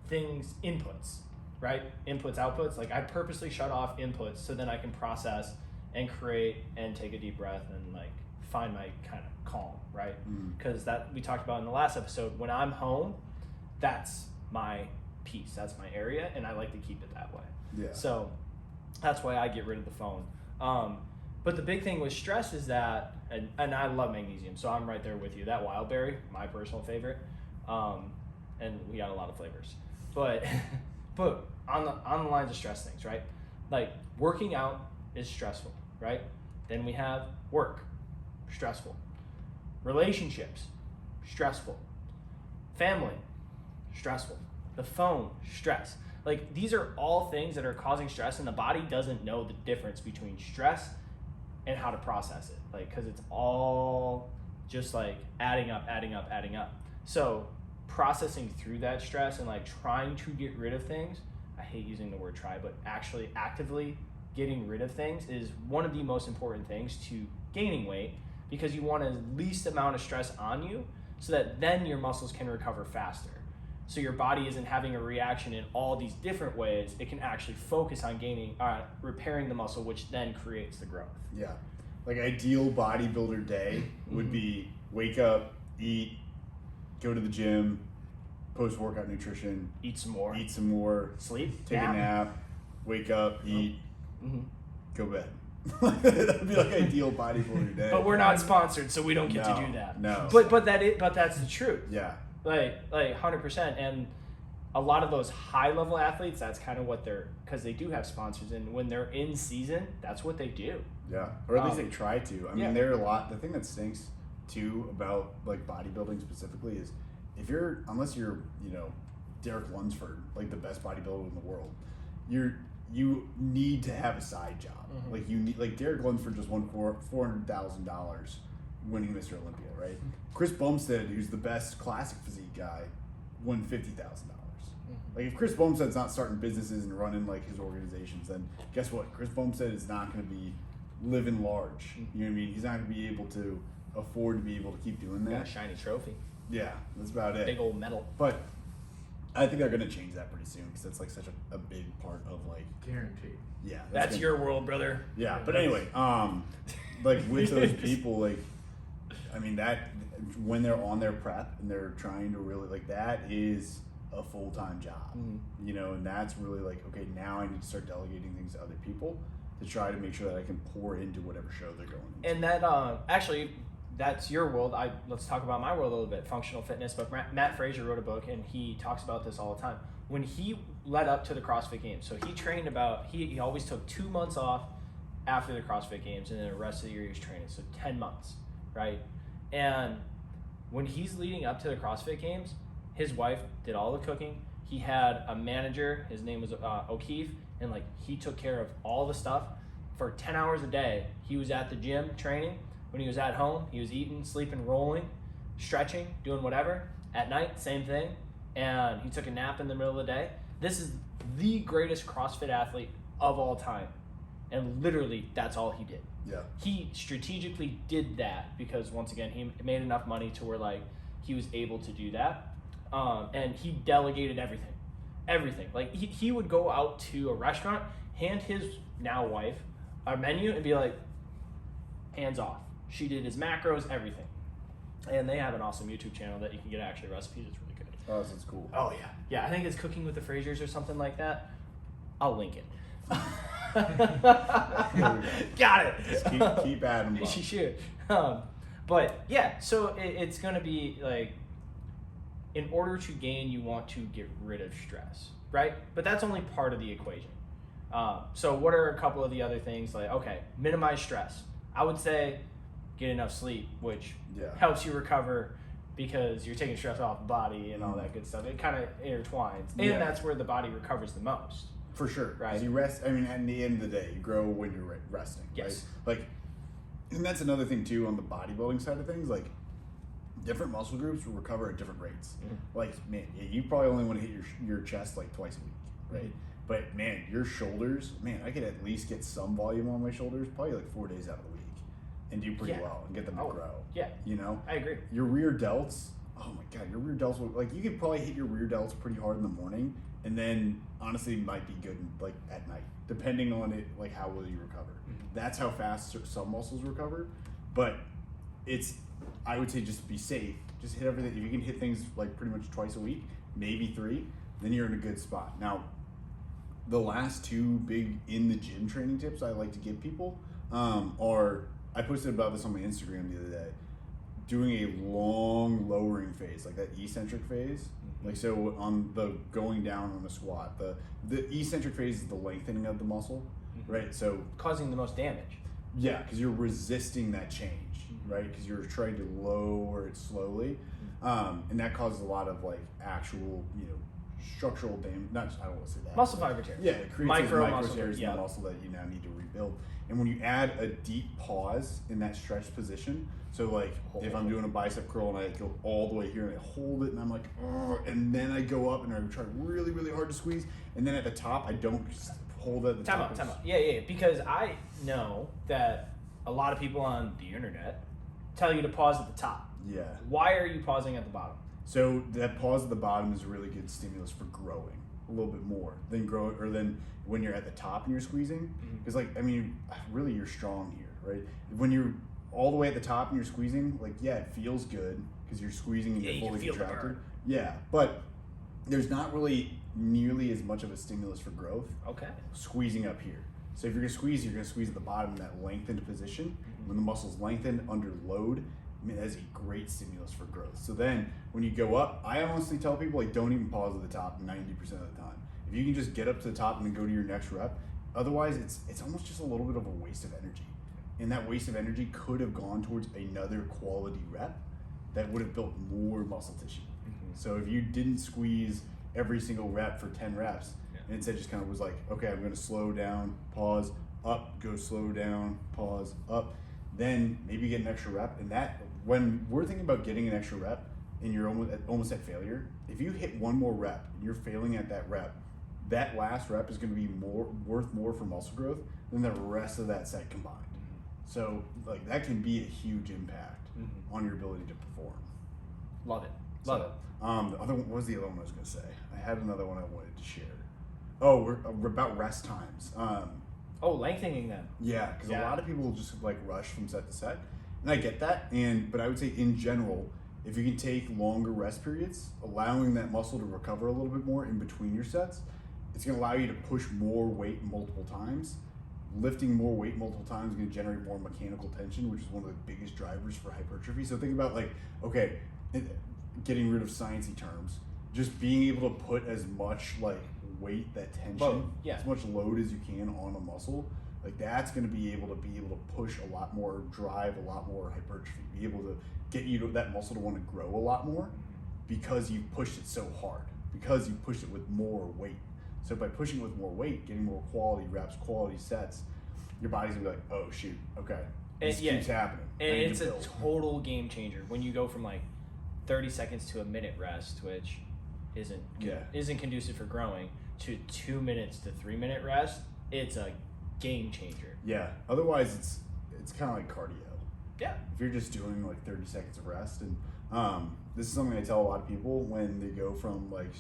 things, inputs, right? Inputs, outputs. Like, I purposely shut off inputs so then I can process and create and take a deep breath and like find my kind of calm, right? Because that we talked about in the last episode, when I'm home, that's my peace, that's my area, and I like to keep it that way. Yeah. So that's why I get rid of the phone. But the big thing with stress is that, and I love magnesium, so I'm right there with you. That wild berry, my personal favorite, and we got a lot of flavors. But on the lines of stress things, right? Like, working out is stressful, right? Then we have work, stressful. Relationships, stressful. Family, stressful. The phone, stress. Like, these are all things that are causing stress, and the body doesn't know the difference between stress and how to process it. Like, because it's all just like adding up. So processing through that stress and like trying to get rid of things, I hate using the word try, but actually actively getting rid of things is one of the most important things to gaining weight, because you want the least amount of stress on you so that then your muscles can recover faster. So your body isn't having a reaction in all these different ways. It can actually focus on repairing the muscle, which then creates the growth. Yeah. Like, ideal bodybuilder day would be wake up, eat, go to the gym, post-workout nutrition, Eat some more. Sleep. take a nap, wake up, eat, Mm-hmm. go bed. That'd be like ideal bodybuilder day. But we're not sponsored, so we don't get to No, do that. no. But that's the truth. Yeah. Like 100%. And a lot of those high level athletes, that's kind of what because they do have sponsors, and when they're in season, that's what they do. Yeah. Or at least they try to. I mean, yeah. there are a lot. The thing that stinks too about like bodybuilding specifically is unless you're, Derek Lunsford, like the best bodybuilder in the world, you need to have a side job. Mm-hmm. Like, you need, like, Derek Lunsford just won $400,000 winning Mr. Olympia, right? Mm-hmm. Chris Bumstead, who's the best classic physique guy, won $50,000. Like, if Chris Bumstead's not starting businesses and running like his organizations, then guess what? Chris Bumstead is not going to be living large. You know what I mean? He's not going to be able to afford to be able to keep doing Got a that. shiny trophy. Yeah, that's about it. Big old medal. But I think they're gonna change that pretty soon because that's like such a big part of like Guaranteed. yeah. That's gonna- your world, brother. Yeah, Yeah, but that's- anyway, like with those people, like, I mean that when they're on their prep and they're trying to really like that is a full-time job, you know, and that's really like okay, now I need to start delegating things to other people to try to make sure that I can pour into whatever show they're going into. And that actually, that's your world. Let's talk about my world a little bit, functional fitness. But Matt Frazier wrote a book, and he talks about this all the time. When he led up to the CrossFit Games, so he trained he always took 2 months off after the CrossFit Games, and then the rest of the year he was training, so 10 months, right? And when he's leading up to the CrossFit Games, his wife did all the cooking. He had a manager, his name was O'Keefe, and like he took care of all the stuff for 10 hours a day. He was at the gym training. When he was at home, he was eating, sleeping, rolling, stretching, doing whatever. At night, same thing. And he took a nap in the middle of the day. This is the greatest CrossFit athlete of all time. And literally, that's all he did. Yeah. He strategically did that because, once again, he made enough money to where like he was able to do that. And he delegated everything. Like he would go out to a restaurant, hand his now wife a menu and be like, hands off. She did his macros, everything. And they have an awesome YouTube channel that you can get actually recipes. It's really good. Oh, that's cool. Oh yeah. Yeah, I think it's Cooking with the Frasers or something like that. I'll link it. Got it. Just keep adding them up. She should. But yeah, so it's going to be like, in order to gain, you want to get rid of stress, right? But that's only part of the equation. So what are a couple of the other things? Like, okay, minimize stress. I would say get enough sleep, which helps you recover because you're taking stress off the body and all that good stuff. It kind of intertwines. And that's where the body recovers the most. For sure. Right. Because you rest, I mean, at the end of the day, you grow when you're resting. Yes. Right? Like, and that's another thing, too, on the bodybuilding side of things. Like, different muscle groups will recover at different rates. Like, man, you probably only want to hit your chest like twice a week, right? But, man, your shoulders, man, I could at least get some volume on my shoulders probably like 4 days out of the week and do pretty well and get them to grow. Yeah. You know? I agree. Your rear delts, oh my God, your rear delts, will, like, you could probably hit your rear delts pretty hard in the morning and then, honestly, might be good like at night, depending on it, like how well you recover. That's how fast some muscles recover. But it's, I would say just be safe. Just hit everything. If you can hit things like pretty much twice a week, maybe 3, then you're in a good spot. Now, the last 2 big in the gym training tips I like to give people are, I posted about this on my Instagram the other day, doing a long lowering phase, like that eccentric phase. Like, so on the going down on a squat, the eccentric phase is the lengthening of the muscle, right? So Causing the most damage. yeah, because you're resisting that change, right? Because you're trying to lower it slowly, and that causes a lot of like actual, structural damage. Not, I don't want to say that. Muscle but fiber tears. Yeah, it creates Micro micro muscle tears in yeah. the muscle that you now need to rebuild. And when you add a deep pause in that stretch position, so like if I'm doing a bicep curl and I go all the way here and I hold it and I'm like, and then I go up and I try really, really hard to squeeze, and then at the top I don't hold it at the top. Time out. Yeah. Because I know that a lot of people on the internet tell you to pause at the top. Yeah. Why are you pausing at the bottom? So that pause at the bottom is a really good stimulus for growing a little bit more than than when you're at the top and you're squeezing. Because really you're strong here, right? When you're all the way at the top and you're squeezing, like it feels good because you're squeezing and Yeah, you're you can fully feel the contracted. burn. Yeah, but there's not really nearly as much of a stimulus for growth Okay. squeezing up here. So if you're gonna squeeze at the bottom in that lengthened position. When the muscle's lengthened under load, that is a great stimulus for growth. So then when you go up, I honestly tell people don't even pause at the top 90% of the time. If you can just get up to the top and then go to your next rep, otherwise it's almost just a little bit of a waste of energy. And that waste of energy could have gone towards another quality rep that would have built more muscle tissue. So if you didn't squeeze every single rep for 10 reps, and instead just kind of was like, okay, I'm going to slow down, pause, up, go slow down, pause, up, then maybe get an extra rep. And that, when we're thinking about getting an extra rep and you're almost at failure, if you hit one more rep and you're failing at that rep, that last rep is going to be worth more for muscle growth than the rest of that set combined. So like that can be a huge impact on your ability to perform. Love it. Love it. The other one, what was the other one I was going to say? I had another one I wanted to share. Oh, we're about rest times. Lengthening them. Yeah, because a lot of people just like rush from set to set, and I get that. But I would say in general, if you can take longer rest periods, allowing that muscle to recover a little bit more in between your sets, it's going to allow you to push more weight multiple times. Lifting more weight multiple times is going to generate more mechanical tension, which is one of the biggest drivers for hypertrophy. So think about like, okay, getting rid of sciencey terms, just being able to put as much like weight, that tension, as much load as you can on a muscle, like that's going to be able to push a lot more, drive a lot more hypertrophy, be able to get you to that muscle to want to grow a lot more because you've pushed it so hard, because you pushed it with more weight. So by pushing with more weight, getting more quality reps, quality sets, your body's gonna be like, oh shoot, okay, this keeps happening. And it's a total game changer when you go from like 30 seconds to a minute rest, which isn't conducive for growing, to 2 minutes to 3 minute rest. It's a game changer. Yeah. Otherwise, it's kind of like cardio. Yeah. If you're just doing like 30 seconds of rest, and this is something I tell a lot of people when they go from like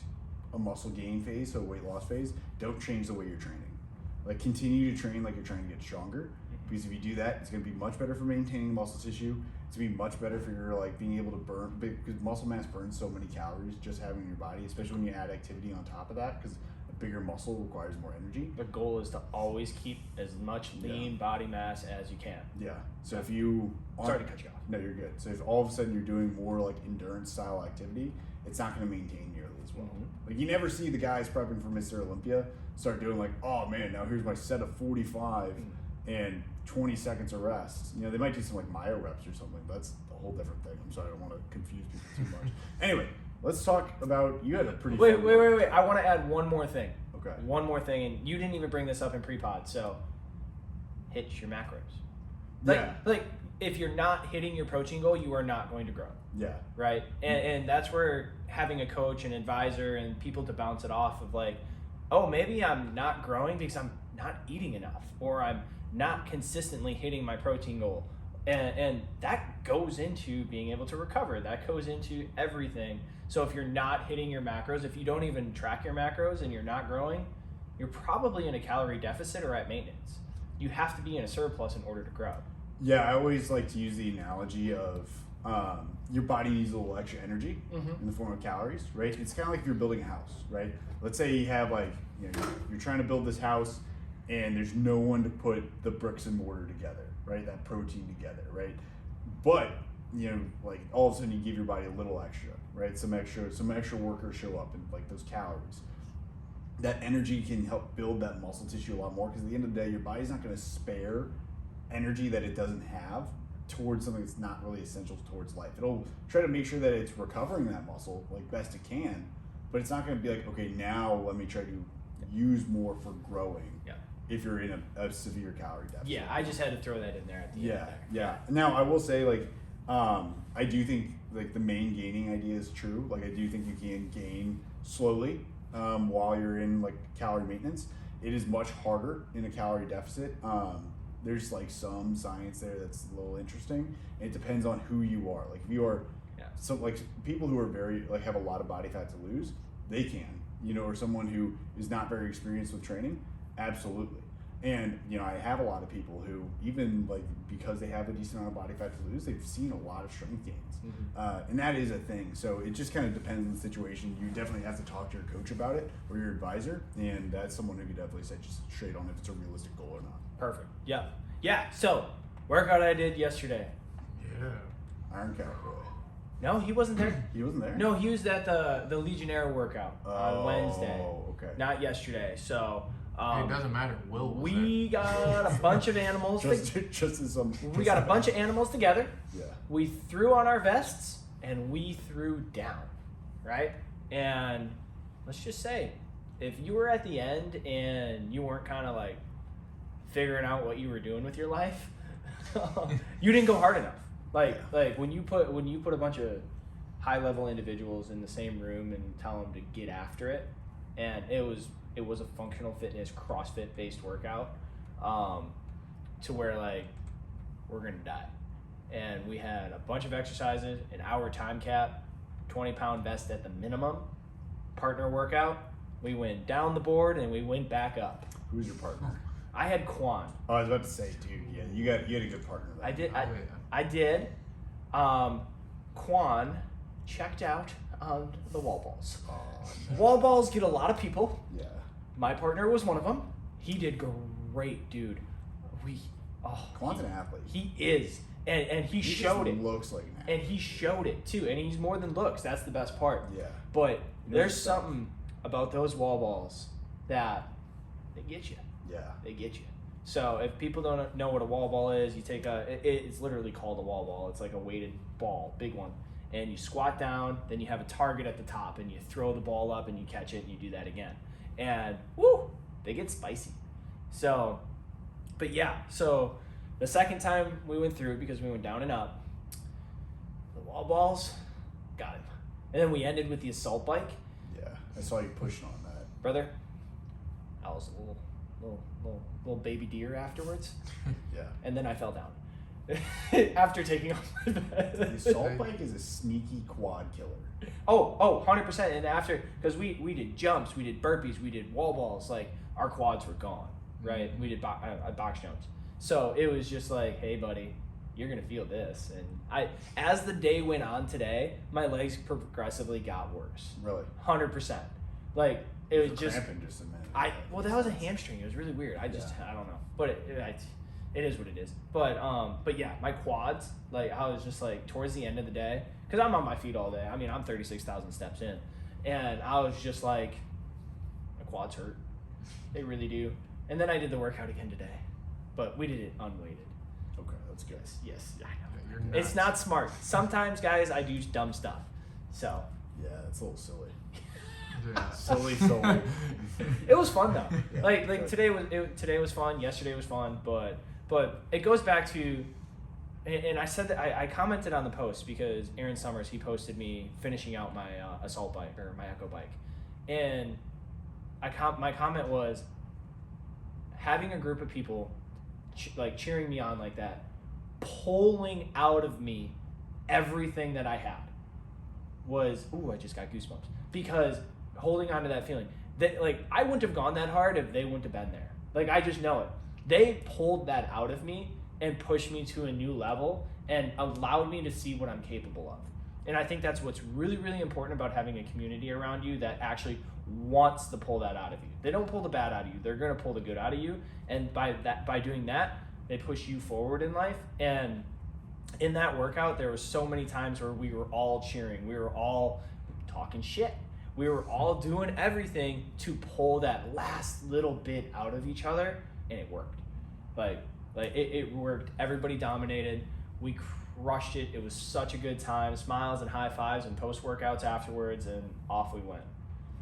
a muscle gain phase to a weight loss phase, don't change the way you're training. Like continue to train like you're trying to get stronger, because if you do that, it's going to be much better for maintaining muscle tissue. It's going to be much better for your like being able to burn, because muscle mass burns so many calories just having in your body, especially when you add activity on top of that, because a bigger muscle requires more energy. The goal is to always keep as much lean body mass as you can. Yeah. So if you sorry to cut you off. No, you're good. So if all of a sudden you're doing more like endurance style activity, it's not going to maintain nearly as well. Like you never see the guys prepping for Mr. Olympia start doing like, oh man, now here's my set of 45 and 20 seconds of rest. You know, they might do some like myo reps or something, but that's a whole different thing. I'm sorry, I don't want to confuse people too much. Anyway, let's talk about, you had a pretty Wait. I want to add one more thing. Okay. One more thing, and you didn't even bring this up in pre-pod, so hit your macros. Like if you're not hitting your protein goal, you are not going to grow. Yeah. Right? And that's where having a coach, an advisor, and people to bounce it off of like, oh, maybe I'm not growing because I'm not eating enough, or I'm not consistently hitting my protein goal. And that goes into being able to recover. That goes into everything. So if you're not hitting your macros, if you don't even track your macros and you're not growing, you're probably in a calorie deficit or at maintenance. You have to be in a surplus in order to grow. Yeah, I always like to use the analogy of your body needs a little extra energy in the form of calories, right? It's kind of like if you're building a house, right? Let's say you have like, you know, you're trying to build this house and there's no one to put the bricks and mortar together, right? That protein together, right? But, you know, like all of a sudden you give your body a little extra, right? Some extra workers show up and like those calories. That energy can help build that muscle tissue a lot more, because at the end of the day, your body's not going to spare energy that it doesn't have towards something that's not really essential towards life. It'll try to make sure that it's recovering that muscle like best it can, but it's not going to be like, okay, now let me try to use more for growing. Yeah. If you're in a severe calorie deficit. Yeah, I just had to throw that in there at the end there. Yeah. Now I will say, like, I do think like the main gaining idea is true. Like I do think you can gain slowly while you're in like calorie maintenance. It is much harder in a calorie deficit. There's like some science there that's a little interesting. It depends on who you are. Like if you are, so like people who are very like have a lot of body fat to lose, they can, you know, or someone who is not very experienced with training, absolutely. And you know, I have a lot of people who even like because they have a decent amount of body fat to lose, they've seen a lot of strength gains, and that is a thing. So it just kind of depends on the situation. You definitely have to talk to your coach about it or your advisor, and that's someone who could definitely set you straight on if it's a realistic goal or not. Perfect. Yeah. So workout I did yesterday. Yeah. Iron Cowboy. No, he wasn't there. He wasn't there? No, he was at the Legionnaire workout on Wednesday. Okay. Not yesterday. So It doesn't matter. Will was we got a bunch of animals. We got a bunch of animals together. Yeah. We threw on our vests and we threw down, right? And let's just say, if you were at the end and you weren't kind of like figuring out what you were doing with your life, you didn't go hard enough. Like when you put a bunch of high level individuals in the same room and tell them to get after it, and it was a functional fitness CrossFit based workout, to where like we're gonna die. And we had a bunch of exercises, an hour time cap, 20-pound vest at the minimum, partner workout. We went down the board and we went back up. Who's your partner? I had Quan. Oh, I was about to say, dude, yeah, you had a good partner. I did. Oh, yeah. I did. Quan checked out on the wall balls. Oh, no. Wall balls get a lot of people. Yeah. My partner was one of them. He did great, dude. Quan's an athlete. He is, and he showed just it. Looks like an athlete. And he showed it too. And he's more than looks. That's the best part. Yeah. But there's stuff. something about those wall balls that they get you. Yeah. They get you. So if people don't know what a wall ball is, you take it's literally called a wall ball. It's like a weighted ball, big one. And you squat down, then you have a target at the top, and you throw the ball up and you catch it and you do that again. And woo, they get spicy. So, but yeah, so the second time we went through, because we went down and up, the wall balls, got him. And then we ended with the assault bike. Yeah. I saw you pushing on that. Brother, I was a little baby deer afterwards. Yeah. And then I fell down after taking off my The vest. assault bike is a sneaky quad killer. Oh, 100%. And after, because we did jumps, we did burpees, we did wall balls, like our quads were gone, right? We did box jumps. So it was just like, hey, buddy, you're going to feel this. And as the day went on today, my legs progressively got worse. Really? 100%. Like, it was just, cramping just a minute. well, that was a hamstring. It was really weird. I don't know. But it is what it is. But yeah, my quads, like, I was just like, towards the end of the day, because I'm on my feet all day. I mean, I'm 36,000 steps in. And I was just like, my quads hurt. They really do. And then I did the workout again today. But we did it unweighted. Okay, that's good. Yes, I know. You're nuts. It's not smart. Sometimes, guys, I do dumb stuff. So, Yeah, that's a little silly. Yeah. Silly. it was fun though. Yeah, like good. today was fun. Yesterday was fun, but it goes back to, and I said that I commented on the post because Aaron Summers, he posted me finishing out my assault bike or my Echo bike, and my comment was having a group of people like cheering me on like that, pulling out of me everything that I had was, I just got goosebumps because holding on to that feeling that, like, I wouldn't have gone that hard if they wouldn't have been there. Like, I just know it. They pulled that out of me and pushed me to a new level and allowed me to see what I'm capable of. And I think that's what's really, really important about having a community around you that actually wants to pull that out of you. They don't pull the bad out of you. They're going to pull the good out of you. And by doing that, they push you forward in life. And in that workout, there were so many times where we were all cheering. We were all talking shit. We were all doing everything to pull that last little bit out of each other, and it worked. Like it worked. Everybody dominated. We crushed it. It was such a good time. Smiles and high fives and post workouts afterwards, and off we went.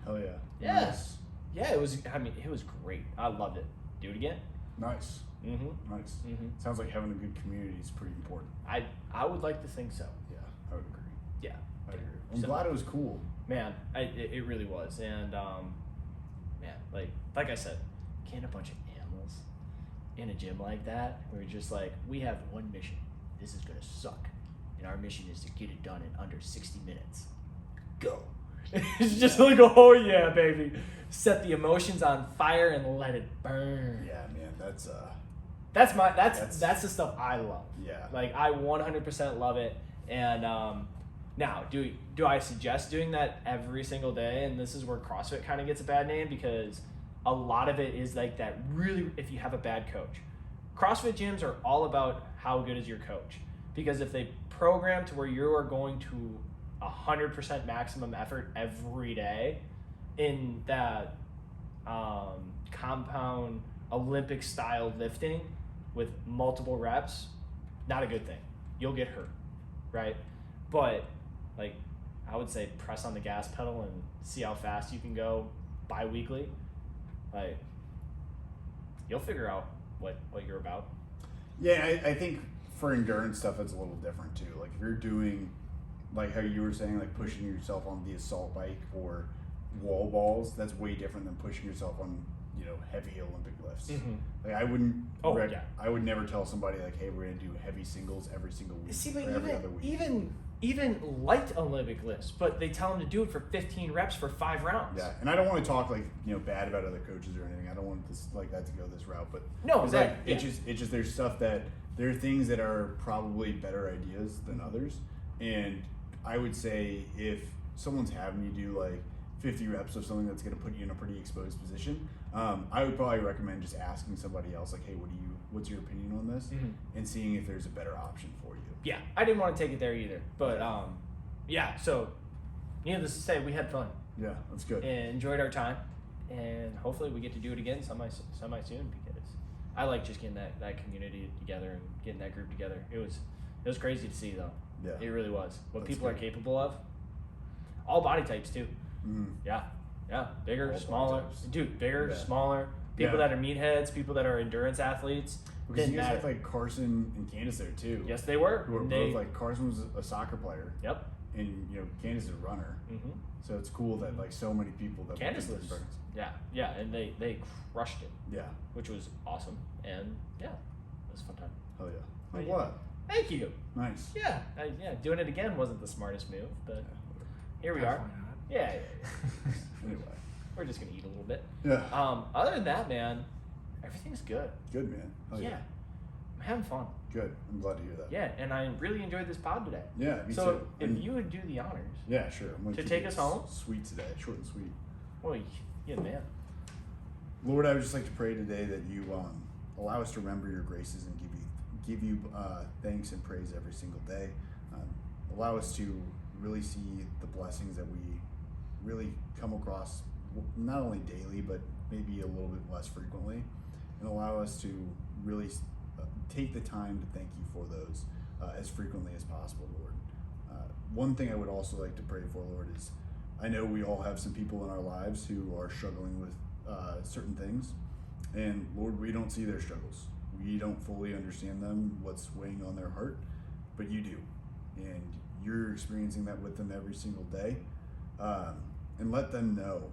Hell yeah. Yes. Yeah, it was. I mean, it was great. I loved it. Do it again. Nice. Mm-hmm. Nice. Mm-hmm. Sounds like having a good community is pretty important. I would like to think so. Yeah, I would agree. Yeah. I agree. I'm So- glad it was cool. Man, it really was. And man, like I said, getting a bunch of animals in a gym like that, we're just like, we have one mission. This is gonna suck, and our mission is to get it done in under 60 minutes. Go. It's just like, oh yeah, baby. Set the emotions on fire and let it burn. Yeah, man, that's That's the stuff I love. yeah. Like, I 100% love it. And now, do I suggest doing that every single day? And this is where CrossFit kind of gets a bad name, because a lot of it is like that, really, if you have a bad coach. CrossFit gyms are all about how good is your coach. Because if they program to where you are going to 100% maximum effort every day in that compound Olympic style lifting with multiple reps, not a good thing. You'll get hurt, right? But like, I would say press on the gas pedal and see how fast you can go bi-weekly. Like, you'll figure out what you're about. Yeah, I think for endurance stuff, it's a little different too. Like if you're doing, like how you were saying, like pushing yourself on the assault bike or wall balls, that's way different than pushing yourself on heavy Olympic lifts. Mm-hmm. Like I wouldn't. Yeah. I would never tell somebody like, hey, we're gonna do heavy singles every single week. See, but or every other week. even light Olympic lifts, but they tell them to do it for 15 reps for 5 rounds. Yeah, and I don't want to talk bad about other coaches or anything. I don't want this that to go this route, but No, it's exactly. it's just there's stuff that there are things that are probably better ideas than others, and I would say if someone's having you do like 50 reps of something that's going to put you in a pretty exposed position, I would probably recommend just asking somebody else like, hey, what's your opinion on this, and seeing if there's a better option for you. Yeah, I didn't want to take it there either, but so needless to say, we had fun. Yeah, that's good. And enjoyed our time, and hopefully we get to do it again semi soon, because I like just getting that community together and getting that group together. It was crazy to see though. Yeah, it really was. What that's people good. are capable of. All body types too. Mm-hmm. Yeah, bigger, All smaller, body types. dude, bigger, Yeah. smaller. People Yeah. that are meatheads, people that are endurance athletes. Because Didn't you guys matter. have like Carson and Candace there too. Yes, they were. Who are And both like Carson was a soccer player. Yep. And Candace is a runner. Mm-hmm. So it's cool that like so many people that Candace were was, different. yeah, and they crushed it, Yeah. which was awesome, and yeah, it was a fun time. Hell yeah. Oh, Like yeah. what? Thank you. Nice. Yeah, doing it again wasn't the smartest move, but here we are. Definitely not. Yeah, Anyway. we're just gonna eat a little bit. Yeah. Other than that, man, everything's good. Good, man. Hell Yeah, I'm having fun. Good. I'm glad to hear that. Yeah, and I really enjoyed this pod today. Yeah, me So too. if And- you would do the honors, Yeah, sure. I'm gonna to keep take it us home? Sweet today. Short and sweet. boy, yeah, man. Lord, I would just like to pray today that you allow us to remember your graces and give you thanks and praise every single day. Allow us to really see the blessings that we really come across, not only daily, but maybe a little bit less frequently, and allow us to really take the time to thank you for those as frequently as possible, Lord. One thing I would also like to pray for, Lord, is I know we all have some people in our lives who are struggling with certain things, and Lord, we don't see their struggles. We don't fully understand them, what's weighing on their heart, but you do, and you're experiencing that with them every single day, and let them know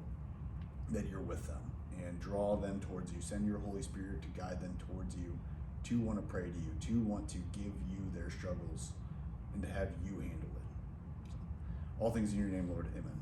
that you're with them and draw them towards you. Send your Holy Spirit to guide them towards you, to want to pray to you, to want to give you their struggles and to have you handle it. All things in your name, Lord. Amen.